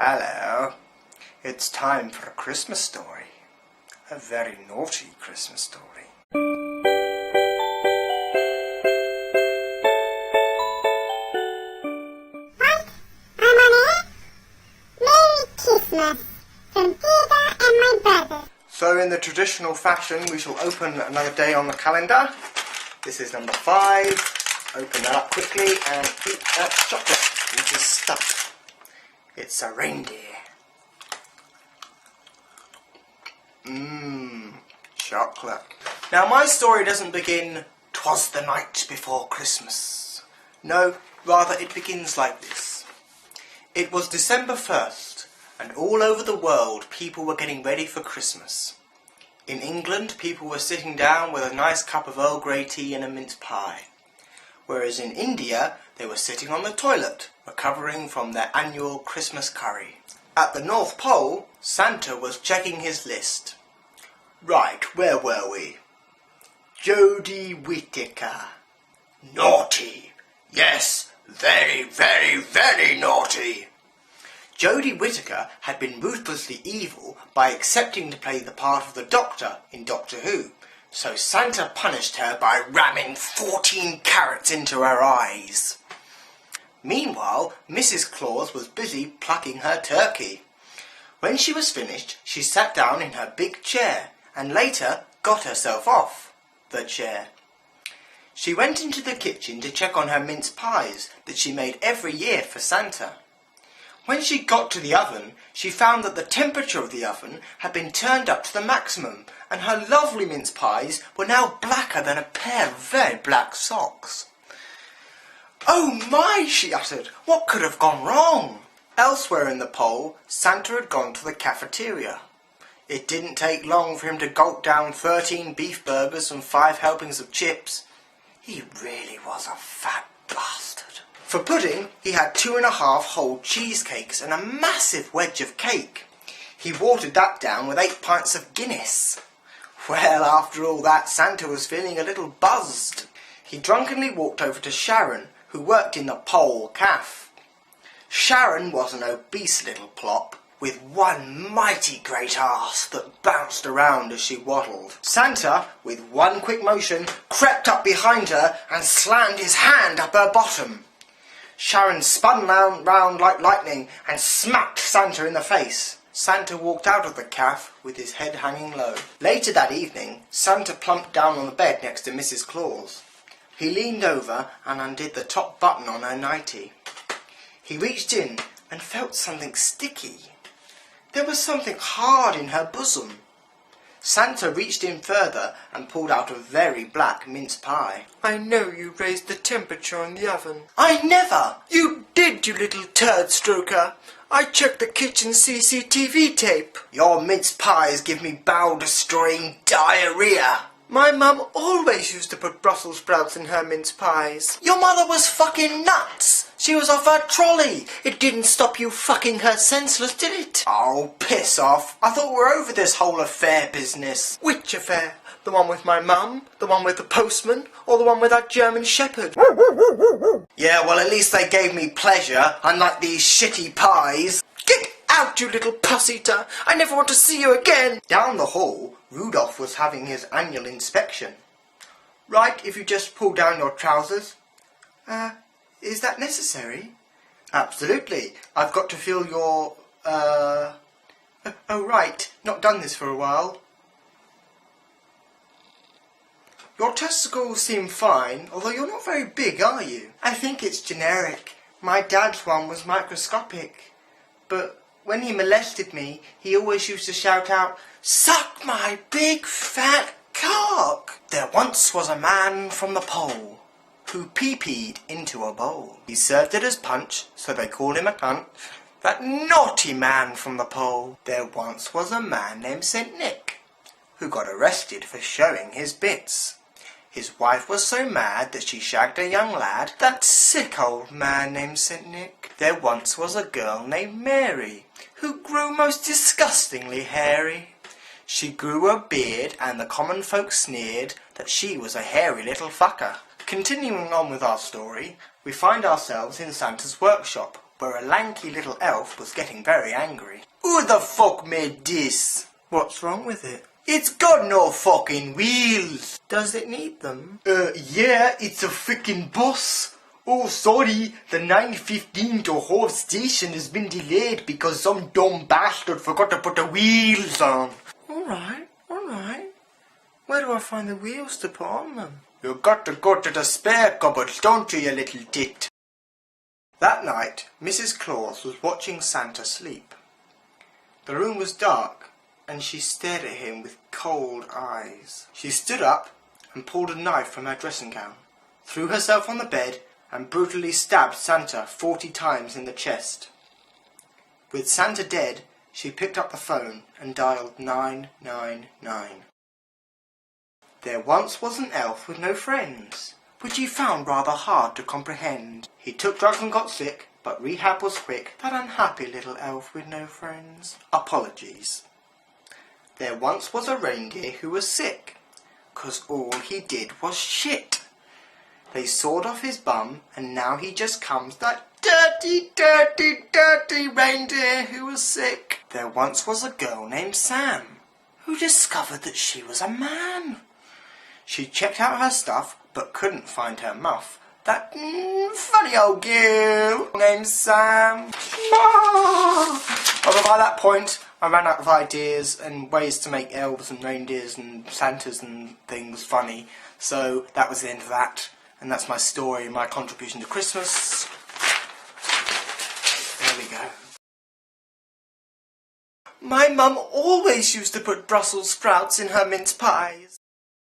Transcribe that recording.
Hello. It's time for a Christmas story. A very naughty Christmas story. Right, I'm on air. Merry Christmas from Peter and my brother. So in the traditional fashion, we shall open another day on the calendar. This is number 5. Open that up quickly and eat that chocolate, which is stuffed. It's a reindeer. Chocolate. Now my story doesn't begin, "'Twas the night before Christmas." No, rather it begins like this. It was December 1st, and all over the world people were getting ready for Christmas. In England, people were sitting down with a nice cup of Earl Grey tea and a mince pie. Whereas in India, they were sitting on the toilet, recovering from their annual Christmas curry. At the North Pole, Santa was checking his list. Right, where were we? Jodie Whittaker. Naughty. Yes, very, very, very naughty. Jodie Whittaker had been ruthlessly evil by accepting to play the part of the Doctor in Doctor Who, so Santa punished her by ramming 14 carrots into her eyes. Meanwhile, Mrs. Claus was busy plucking her turkey. When she was finished, she sat down in her big chair and later got herself off the chair. She went into the kitchen to check on her mince pies that she made every year for Santa. When she got to the oven, she found that the temperature of the oven had been turned up to the maximum, and her lovely mince pies were now blacker than a pair of very black socks. "Oh my!" she uttered. "What could have gone wrong?" Elsewhere in the pole, Santa had gone to the cafeteria. It didn't take long for him to gulp down 13 beef burgers and 5 helpings of chips. He really was a fat bastard. For pudding, he had 2½ whole cheesecakes and a massive wedge of cake. He watered that down with 8 pints of Guinness. Well, after all that, Santa was feeling a little buzzed. He drunkenly walked over to Sharon, who worked in the Pole Cafe. Sharon was an obese little plop with one mighty great arse that bounced around as she waddled. Santa, with one quick motion, crept up behind her and slammed his hand up her bottom. Sharon spun round like lightning and smacked Santa in the face. Santa walked out of the cafe with his head hanging low. Later that evening, Santa plumped down on the bed next to Mrs. Claus. He leaned over and undid the top button on her nightie. He reached in and felt something sticky. There was something hard in her bosom. Santa reached in further and pulled out a very black mince pie. "I know you raised the temperature in the oven." "I never!" "You did, you little turd stroker. I checked the kitchen CCTV tape." "Your mince pies give me bowel-destroying diarrhea." "My mum always used to put Brussels sprouts in her mince pies." "Your mother was fucking nuts. She was off her trolley. It didn't stop you fucking her senseless, did it?" "Oh, piss off. I thought we were over this whole affair business." "Which affair? The one with my mum? The one with the postman? Or the one with that German shepherd?" "Yeah, well, at least they gave me pleasure, unlike these shitty pies." "Get out, you little puss-eater! I never want to see you again!" Down the hall, Rudolph was having his annual inspection. "Right, if you just pull down your trousers." Is that necessary?" "Absolutely. I've got to feel your, Oh, right. Not done this for a while." "Your testicles seem fine, although you're not very big, are you?" "I think it's generic. My dad's one was microscopic. But when he molested me, he always used to shout out, 'Suck my big fat cock!'" There once was a man from the pole who pee-peed into a bowl. He served it as punch, so they called him a cunt. That naughty man from the pole. There once was a man named St. Nick who got arrested for showing his bits. His wife was so mad that she shagged a young lad, that sick old man named St. Nick. There once was a girl named Mary who grew most disgustingly hairy. She grew a beard and the common folk sneered that she was a hairy little fucker. Continuing on with our story, we find ourselves in Santa's workshop, where a lanky little elf was getting very angry. Who the fuck made this? What's wrong with it? It's got no fucking wheels. Does it need them? Yeah, it's a freaking bus. Oh, sorry, the 9:15 to Hove Station has been delayed because some dumb bastard forgot to put the wheels on. Alright. Where do I find the wheels to put on them? You've got to go to the spare cupboards, don't you little tit? That night, Mrs. Claus was watching Santa sleep. The room was dark, and she stared at him with cold eyes. She stood up and pulled a knife from her dressing gown, threw herself on the bed, and brutally stabbed Santa 40 times in the chest. With Santa dead, she picked up the phone and dialed 999. There once was an elf with no friends, which he found rather hard to comprehend. He took drugs and got sick, but rehab was quick. That unhappy little elf with no friends. Apologies. There once was a reindeer who was sick, 'cause all he did was shit. They sawed off his bum, and now he just comes, that dirty, dirty, dirty reindeer who was sick. There once was a girl named Sam, who discovered that she was a man. She checked out her stuff, but couldn't find her muff. That funny old girl named Sam. Although by that point, I ran out of ideas and ways to make elves and reindeers and Santas and things funny. So that was the end of that. And that's my story, my contribution to Christmas. There we go. My mum always used to put Brussels sprouts in her mince pies.